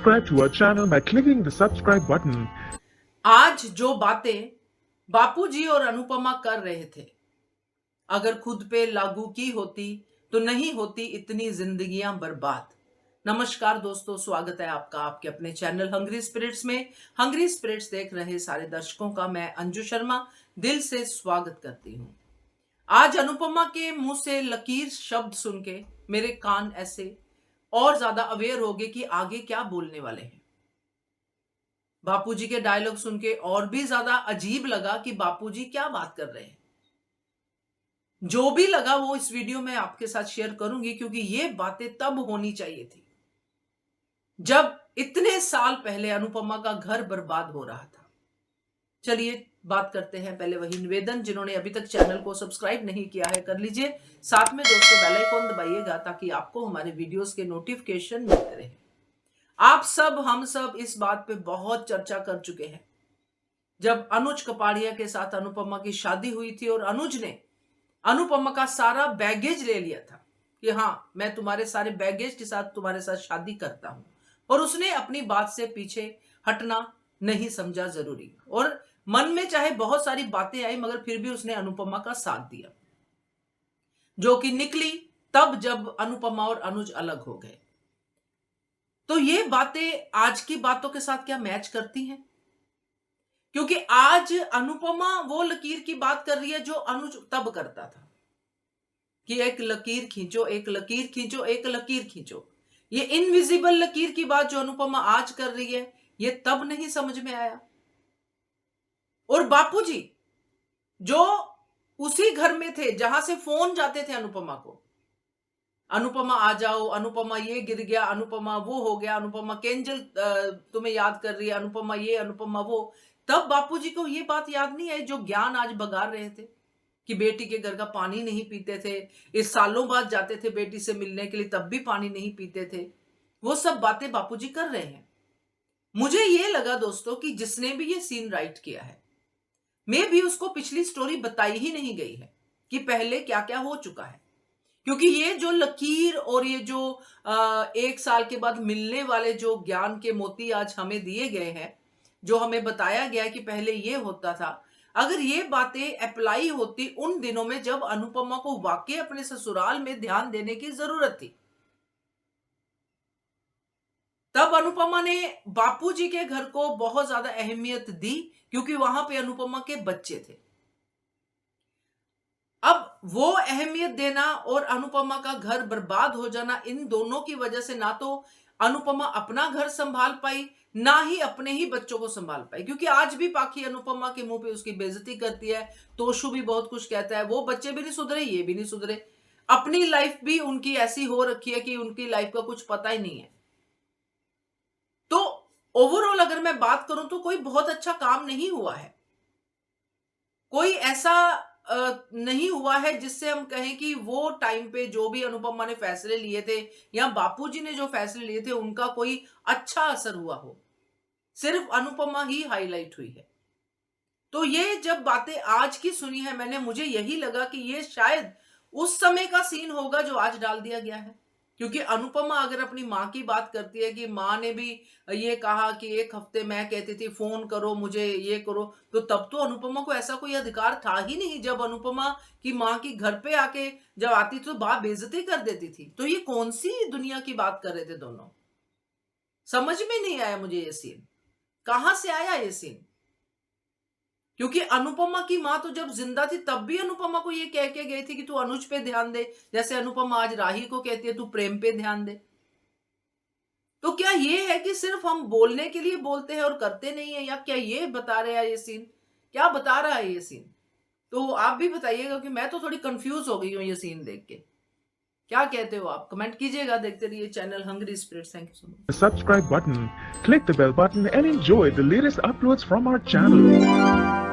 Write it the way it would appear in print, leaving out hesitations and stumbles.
Subscribe to our channel by clicking the subscribe button. आज जो बातें बापूजी और अनुपमा कर रहे थे, अगर खुद पे लागू की होती तो नहीं होती इतनी जिंदगियां बर्बाद। नमस्कार दोस्तों, स्वागत है आपका आपके अपने चैनल हंग्री स्पिरिट्स में। हंग्री स्पिरिट्स देख रहे सारे दर्शकों का मैं अंजू शर्मा दिल से स्वागत करती हूं। आज अनुपमा के मुंह से लकीर शब्द सुन के मेरे कान ऐसे और ज्यादा अवेयर हो गए कि आगे क्या बोलने वाले हैं। बापूजी के डायलॉग सुन के और भी ज्यादा अजीब लगा कि बापूजी क्या बात कर रहे हैं। जो भी लगा वो इस वीडियो में आपके साथ शेयर करूंगी, क्योंकि ये बातें तब होनी चाहिए थी जब इतने साल पहले अनुपमा का घर बर्बाद हो रहा था। चलिए बात करते हैं। पहले वही निवेदन, जिन्होंने अभी तक चैनल को सब्सक्राइब नहीं किया है कर लीजिए, साथ में दोस्तों बेल आइकन दबाइएगा ताकि आपको हमारे वीडियोस के नोटिफिकेशन मिलते रहे। आप सब हम सब इस बात पे बहुत चर्चा कर चुके हैं। जब अनुज कपाड़िया के साथ अनुपमा की शादी हुई थी और अनुज ने अनुपमा का सारा बैगेज ले लिया था कि हाँ मैं तुम्हारे सारे बैगेज के साथ तुम्हारे साथ शादी करता हूं, और उसने अपनी बात से पीछे हटना नहीं समझा जरूरी, और मन में चाहे बहुत सारी बातें आई मगर फिर भी उसने अनुपमा का साथ दिया, जो कि निकली तब जब अनुपमा और अनुज अलग हो गए। तो ये बातें आज की बातों के साथ क्या मैच करती हैं? क्योंकि आज अनुपमा वो लकीर की बात कर रही है जो अनुज तब करता था कि एक लकीर खींचो, एक लकीर खींचो, एक लकीर खींचो। ये इनविजिबल लकीर की बात जो अनुपमा आज कर रही है, ये तब नहीं समझ में आया। और बापूजी जो उसी घर में थे जहां से फोन जाते थे अनुपमा को, अनुपमा आ जाओ, अनुपमा ये गिर गया, अनुपमा वो हो गया, अनुपमा केंजल तुम्हें याद कर रही है, अनुपमा ये अनुपमा वो, तब बापूजी को ये बात याद नहीं आई जो ज्ञान आज बगा रहे थे कि बेटी के घर का पानी नहीं पीते थे। इस सालों बाद जाते थे बेटी से मिलने के लिए, तब भी पानी नहीं पीते थे। वो सब बातें बापूजी कर रहे हैं। मुझे ये लगा दोस्तों कि जिसने भी ये सीन राइट किया है, मैं भी उसको पिछली स्टोरी बताई ही नहीं गई है कि पहले क्या क्या हो चुका है। क्योंकि ये जो लकीर और ये जो 1 साल के बाद मिलने वाले जो ज्ञान के मोती आज हमें दिए गए हैं, जो हमें बताया गया कि पहले ये होता था, अगर ये बातें अप्लाई होती उन दिनों में जब अनुपमा को वाकई अपने ससुराल में ध्यान देने की जरूरत थी, तब अनुपमा ने बापूजी के घर को बहुत ज्यादा अहमियत दी, क्योंकि वहां पे अनुपमा के बच्चे थे। अब वो अहमियत देना और अनुपमा का घर बर्बाद हो जाना, इन दोनों की वजह से ना तो अनुपमा अपना घर संभाल पाई, ना ही अपने ही बच्चों को संभाल पाई। क्योंकि आज भी पाखी अनुपमा के मुंह पे उसकी बेइज्जती करती है, तोशु भी बहुत कुछ कहता है, वो बच्चे भी नहीं सुधरे, ये भी नहीं सुधरे, अपनी लाइफ भी उनकी ऐसी हो रखी है कि उनकी लाइफ का कुछ पता ही नहीं है। तो ओवरऑल अगर मैं बात करूं तो कोई बहुत अच्छा काम नहीं हुआ है, कोई ऐसा नहीं हुआ है जिससे हम कहें कि वो टाइम पे जो भी अनुपमा ने फैसले लिए थे या बापूजी ने जो फैसले लिए थे उनका कोई अच्छा असर हुआ हो। सिर्फ अनुपमा ही हाईलाइट हुई है। तो ये जब बातें आज की सुनी है मैंने, मुझे यही लगा कि ये शायद उस समय का सीन होगा जो आज डाल दिया गया है। क्योंकि अनुपमा अगर अपनी माँ की बात करती है कि माँ ने भी ये कहा कि 1 हफ्ते मैं कहती थी फोन करो मुझे, ये करो, तो तब तो अनुपमा को ऐसा कोई अधिकार था ही नहीं। जब अनुपमा की माँ की घर पे आके जब आती तो बाप बेइज्जती कर देती थी। तो ये कौन सी दुनिया की बात कर रहे थे दोनों? समझ में नहीं आया मुझे ये सीन, कहां से आया ये सीन। क्योंकि अनुपमा की मां तो जब जिंदा थी तब भी अनुपमा को ये कह के गई थी कि तू अनुज पे ध्यान दे, जैसे अनुपमा आज राही को कहती है तू प्रेम पे ध्यान दे। तो क्या ये है कि सिर्फ हम बोलने के लिए बोलते हैं और करते नहीं है, या क्या ये बता रहा है ये सीन, क्या बता रहा है ये सीन? तो आप भी बताइएगा कि मैं तो थोड़ी कंफ्यूज हो गई हूं ये सीन देख के। क्या कहते हो आप? कमेंट कीजिएगा। देखते रहिए channel Hungry Spirits. Thank you so much. The subscribe button, click the bell button and enjoy the latest uploads from our channel.